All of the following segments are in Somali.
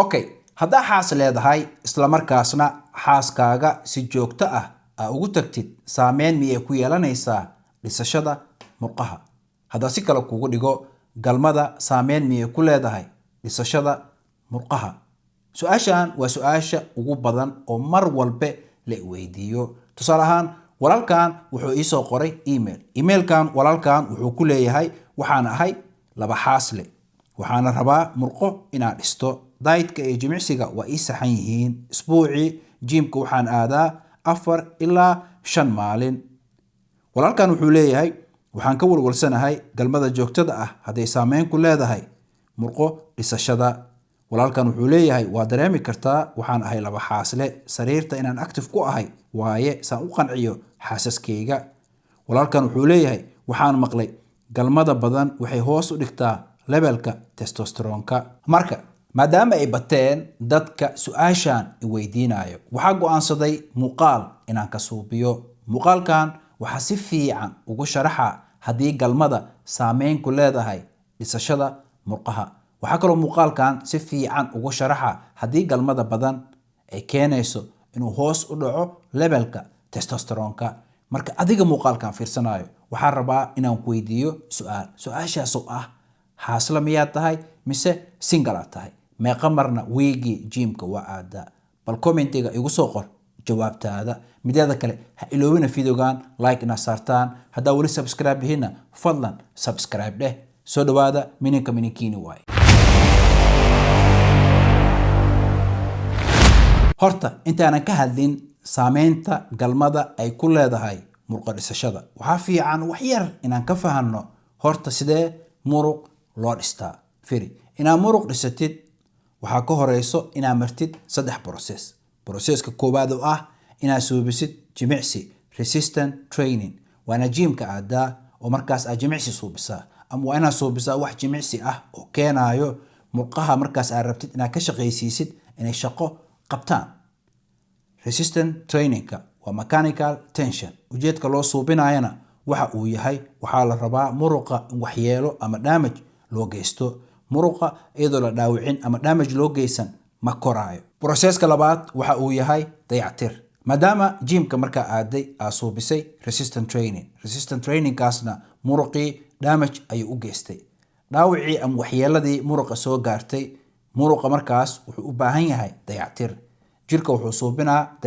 okay haddaa xaas leedahay isla markaasna xaaskaaga si joogto ah ugu tagtid saameyn miyay ku yeelanaysaa dhisashada murqaha? haddaa si kale kugu dhigo, galmada saameyn miyay ku leedahay dhisashada murqaha? su-aashan waa su-aasha ugu badan oo mar walba la weydiiyo. tusaale ahaan, walaalkan wuxuu ii soo qoray emailkan walaalkan wuxuu ku leeyahay waxaan ahay laba xaasle, waxaana rabaa murqo inaan dhisto. dietka iyo jimicsiga waa ii saxan yihiin. isbuucii jimka waxaan aadaa 4 ilaa 5 maalin. walaalkan wuxuu leeyahay waxaan ka walwalsanahay galmada joogtada ah hadday saameyn ku leedahay murqo dhisashada. walaalkan wuxuu leeyahay waa dareemi kartaa, waxaan ahay laba xaasle, sariirta inaan active ku ahay waaye saan u qanciyo xaasaskayga. walaalkan wuxuu leeyahay waxaan maqlay galmada badan waxay hoos u dhigtaa levelka testosteronka. marka maadaama ay bateen dadka su-aashan weydiinayo, waxaa go'aansaday muuqaal inaan ka suubiyo. muuqaalkan waxaa si fiican ugu sharaxa haddii galmada saameyn ku leedahay dhisashada murqaha. waxaa kaloo muuqaalkan si fiican ugu sharaxa haddii galmada badan ay keenayso inuu hoos u dhaco levelka testosteronka. marka adiga muuqaalkan fiirsanayo, waxaan rabaa inaan ku weydiiyo su-aashaasoo ah, xaasla miyaad tahay mise single aad tahay? meeqa marna wiigii jimka waa aadaa? bal commentiga igu soo qor jawaabtaada. mideeda kale ha iloobina videogan like ina saartaan. haddaa weli subscribe dhihina fadlan subscribe dheh. soo dhawaada mininka mininkiini waaye. horta intaanan ka hadlin saameynta galmada ay ku leedahay murqo dhisashada, waxaa fiican wax yar inaan ka fahanno horta sidee muruq loo dhistaa. firi, inaad muruq dhisatid waxaa ka horeyso inaad martid 3 process. processka koowaad oo ah inaad suubisid jimicsi resistant training, waana jimka aadaa oo markaas aad jimicsi suubisaa, ama waa inaad suubisaa wax jimicsi ah oo keenayo murqaha markaas aad rabtid inaad ka shaqaysiisid inay shaqo qabtaan. resistant trainingka waa mechanical tension. ujeedka loo suubinayana waxa uu yahay, waxaa la rabaa muruqa in waxyeelo ama damage loo geysto. muruqa iyadoo la dhaawicin ama damage loo geysan ma koraayo. processka labaad waxa uu yahay dayactir. maadaama jimka markaa aaday aad suubisay resistant trainingkaasna muruqii damage ayuu u geystay. dhaawicii ama waxyeeladii muruqa soo gaartay, muruqa markaas wuxuu u baahan yahay dayactir. jirka wuxuu suubinaa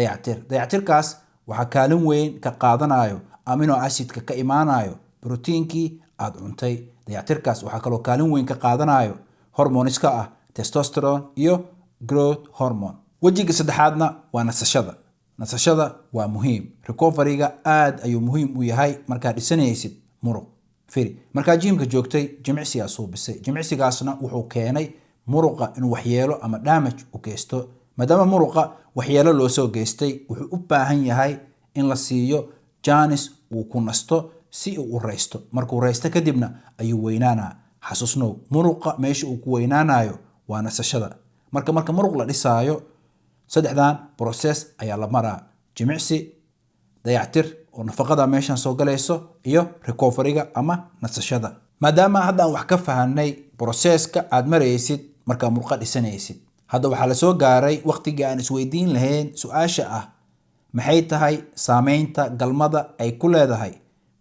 dayactirkaas waxaa kaalin weyn ka qaadanayo amino acidka ka imaanayo brotiinkii aad cuntay. dayactirkaas waxaa kaloo kaalin weyn ka qaadanayo hormoniska ah testosterone iyo growth hormone. wejiga saddexaadna waa nasashada. nasashada waa muhiim. recoveryga aad ayuu muhiim u yahay markaad dhisanaysid muruq. firi, markaa jimka joogtay jimicsigaa suubisay, jimicsigaasna wuxuu keenay muruqa inuu waxyeelo ama damage u geysto. maadaama muruqa waxyeelo loo soo geystay, wuxuu u baahan yahay in la siiyo jaanis uu ku nasto si uu u raysto. markuu raysto kadibna ayuu weynaanaa. xasuusnow, muruqa meesha uu ku weynaanayo waa nasashada. marka muruq la dhisaayo, 3dan process ayaa la maraa: jimicsi, dayactir oo nafaqada meeshan soo galayso, iyo recoveryga ama nasashada. maadaama hadda aan wax ka fahanay processka aad maraysid markaa murqa dhisanaysid, hadda waxaa la soo gaaray waqtigii aan isweydiin lahayn su-aasha ah, maxay tahay saameynta galmada ay ku leedahay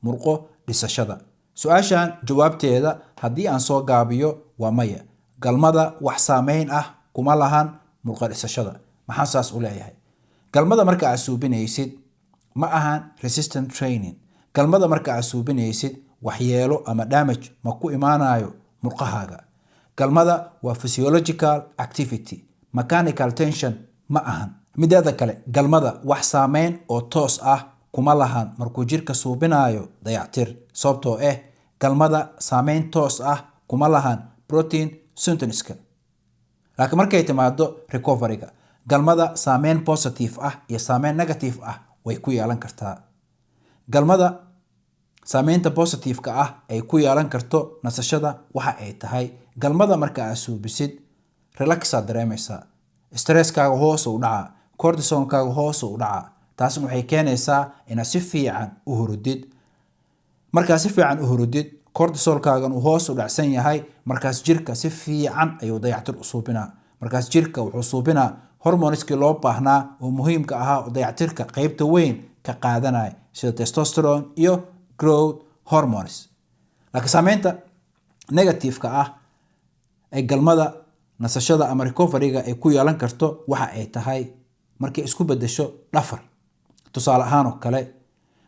murqo dhisashada? su-aashan jawaabteeda haddii aan soo gaabiyo waa maya. galmada wax saameyn ah kuma lahan murqo dhisashada. maxaan saas u leeyahay? galmada marka aad suubinaysid ma ahan resistant training. galmada marka aad suubinaysid waxyeelo ama damage ma ku imaanayo murqahaaga. galmada waa physiological activity, mechanical tension ma ahan. mideeda kale, galmada wax saameyn oo toos ah kuma lahan markuu jirka suubinayo dayactir, sababtoo ah galmada saameyn toos ah kuma lahan protein syntheska. laakiin markay timaado recoveryga, galmada saameyn positive ah iyo saameyn negative ah way ku yeelan kartaa. galmada saameynta positive-ka ah ay ku yeelan karto nasashada waxa ay tahay, galmada marka aad suubisid relaxaad dareemaysaa, stresskaaga hoos u dhaca, cortisolkaaga hoos u dhaca. taasna waxay keenaysaa inaad si fiican u hurudid. markaa si fiican u hurudid, cortisolkaagan uu hoos u dhacsan yahay, markaas jirka si fiican ayuu dayactir u suubinaa. markaas jirka wuxuu suubinaa hormoneski loo baahnaa oo muhiimka ahaa oo dayactirka qaybta weyn ka qaadanaya sida testosterone iyo growth hormones. laakiin saameynta negative-ka ah ee galmada nasashada ama recovery-ga ay ku yeelan karto waxa ay tahay markay isku bedesho dhafar. tusaale ahaan oo kale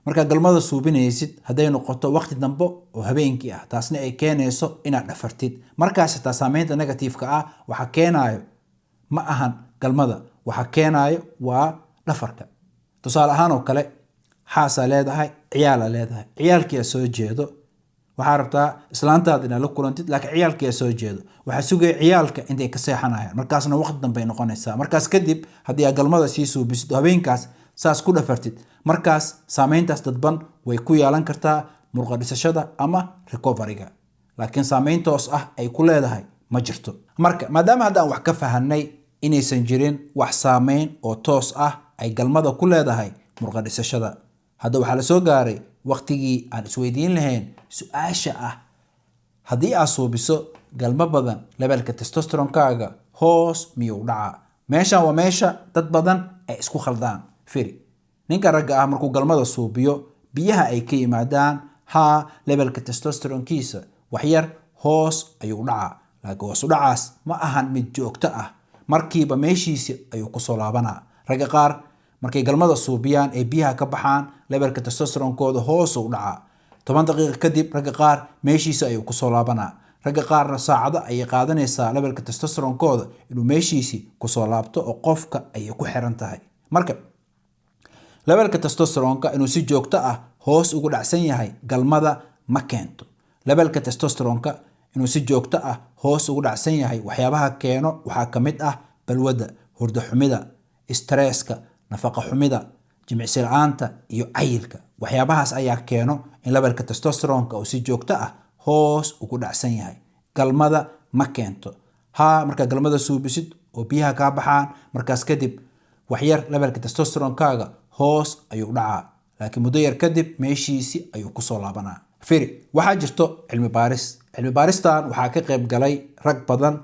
marka galmada suubinaysid hadday noqoto waqti dambe oo habeenkii ah, taasna ay keenayso inaad dhafartid, markaas xitaa saameynta negative-ka ah waxa keenayo ma ahan galmada, waxa keenayo waa dhafarka. tusaale ahaan oo kale xaasaa leedahay, ciyaala leedahay, ciyaalkiia soo jeedo, waxaa rabtaa islaantaada inaad la kulantid, laakiin ciyaalkiia soo jeedo, waxaa sugaya ciyaalka intay ka seexanayaan, markaasna waqti dambe ay noqonaysaa. markaas kadib haddii aad galmada sii suubisid oo habeenkaas saas ku dhafartid, markaas saameyntaas dadban way ku yeelan kartaa murqa dhisashada ama recovery-ga, laakiin saameyn toos ah ay ku leedahay ma jirto. marka maadaama hadda aan wax ka fahanay inaysan jirin wax saameyn oo toos ah ay galmada ku leedahay murqa dhisashada, hadda waxaa la soo gaaray waqtigii aan isweydiin lahayn su-aasha ah, haddii aad suubiso galmo badan levelka testosteronkaaga hoos miyuu dhacaa? meeshan waa meesha dad badan ay isku khaldaan. firi, ninka ragga ah markuu galmada suubiyo biyaha ay ka yimaadaan, haa, levelka testosteronkiisa waxyar hoos ayuu dhacaa, laakiin hoos u dhacaas ma ahan mid joogto ah, markiiba meeshiisi ayuu kusoo laabanaa. ragga qaar markay galmada suubiyaan ee biyaha ka baxaan, levelka testosteronkooda hoos u dhacaa. 10 daqiiqo kadib ragga qaar meeshiisa ayuu kusoo laabanaa. ragga qaarna saacado ayay qaadanaysaa levelka testosteronkooda inuu meeshiisi kusoo laabto, oo qofka ayay ku xiran tahay. marka levelka testosteronka inuu si joogto ah hoos ugu dhacsan yahay galmada ma keento. levelka testosteronka inuu si joogto ah hoos ugu dhacsan yahay waxyaabaha keeno waxaa ka mid ah balwada, hurdo xumida, stresska, nafaqa xumida, jimicsi la'aanta iyo cayilka. waxyaabahaas ayaa keeno in levelka testosteronka uu si joogto ah hoos ugu dhacsan yahay. galmada ma keento. haa, markaa galmada suubisid oo biyaha kaa baxaan, markaas kadib waxyar levelka testosteronkaaga hoos ayuu dhacaa, laakiin muddo yar kadib meeshiisi ayuu kusoo laabanaa. firi, waxaa jirto cilmi baaris. cilmi baaristan waxaa ka qayb galay rag badan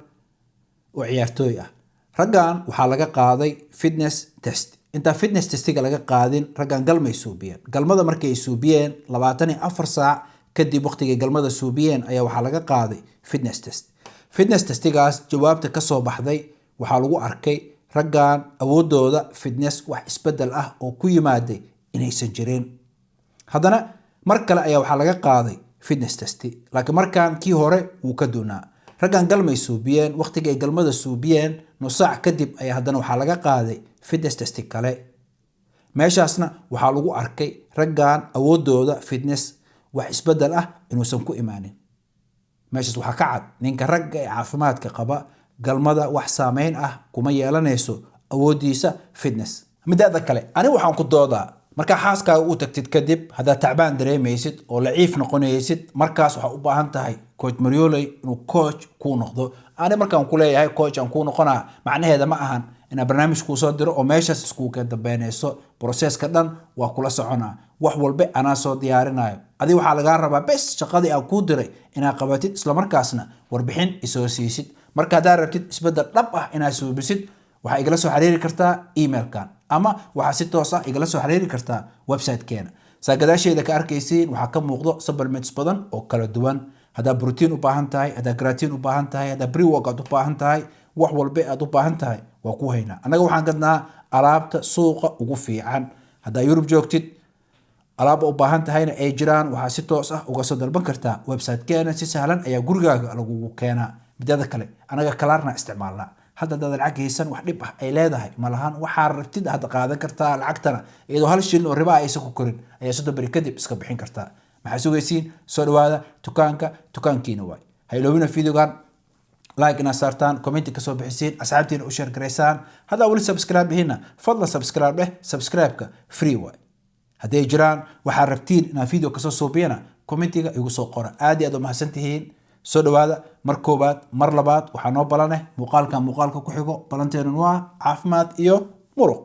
oo ciyaartooy ah. raggan waxaa laga qaaday fitness test. intaa fitness testiga laga qaadin, raggan galmay suubiyeen. galmada markay suubiyeen 24 saac kadib waqtigay galmada suubiyeen ayaa waxaa laga qaaday fitness test. fitness testigaas jawaabta kasoo baxday waxaa lagu arkay raggan awoodooda fitness wax isbedel ah oo ku yimaaday inaysan jirin. haddana mar kale ayaa waxaa laga qaaday fitness testi, laakiin markaan kii hore wuu ka duunaa. raggan galmay suubiyeen, waqtigay galmada suubiyeen nus saac kadib ayaa haddana waxaa laga qaaday fitness testi kale. meeshaasna waxaa lagu arkay raggan awoodooda fitness wax isbedel ah inuusan ku imaanin. meeshaas waxaa ka cad ninka ragga ee caafimaadka qaba galmada wax saameyn ah kuma yeelanayso awoodiisa fitness. midaada kale, aniga waxaan ku doodaa markaa xaaskaaga u tagtid kadib haddaad tacbaan dareemaysid oo laciif noqonaysid, markaas waxaa u baahan tahay coach Marioley inuu coach kuu noqdo. ani markaan ku leeyahay coach aan kuu noqonaa, macnaheeda ma ahan inaan barnaamij kuu soo diro oo meeshaas iskugu ka dambeynayso. processka dhan waa kula soconaa, wax walba anaa soo diyaarinayo. adi waxaa lagaa rabaa bes shaqadii aan kuu diray inaad qabatid, islamarkaasna warbixin isoo siisid. marka haddaad rabtid isbedel dhab ah inaad suubisid, waxaa igala soo xiriiri kartaa emailkan, ama waxaa si toos ah igala soo xiriiri kartaa website-keena. saa gadaasheeda ka arkaysiin waxaa ka muuqdo supplements badan oo kala duwan. haddaad protein u baahan tahay, haddaad creatine u baahan tahay, haddaad pre-workout u baahan tahay, wax walba aad u baahan tahay waa ku haynaa. annaga waxaan gadnaa alaabta suuqa ugu fiican. haddaad Yurub joogtid, alaabba u baahan tahayna ay jiraan, waxaa si toos ah uga soo dalban kartaa website-keena. si sahlan ayaa gurigaaga lagugu keenaa. midaada kale, anaga Klarna isticmaalnaa. hadda dad lacag haysan wax dhib ah ay leedahay malahan, waxaa rabtid hadda qaadan kartaa lacagtana iyadoo 1 shilin oo riba aysan ku korin ayaa 3 bari kadib iska bixin kartaa. maxaa sugaysiin? soo dhawaada dukaankiina waay. ha iloobina videogan like ina saartaan, comment ka soo bixisiin, asxaabtiina u share gareysaan. hadda wali subscribe hina fadlan subscribe dheh, subscribe-ka free waay. hadday jiraan waxaa rabtiin inaan video kasoo suubiyana commentiga igu soo qora. aad iyo aad u mahadsantihiin. soo dhawaada mar koobaad, mar labaad waxaa noo balaneh muuqaalka ku xigo. balanteenu waa caafimaad iyo muruq.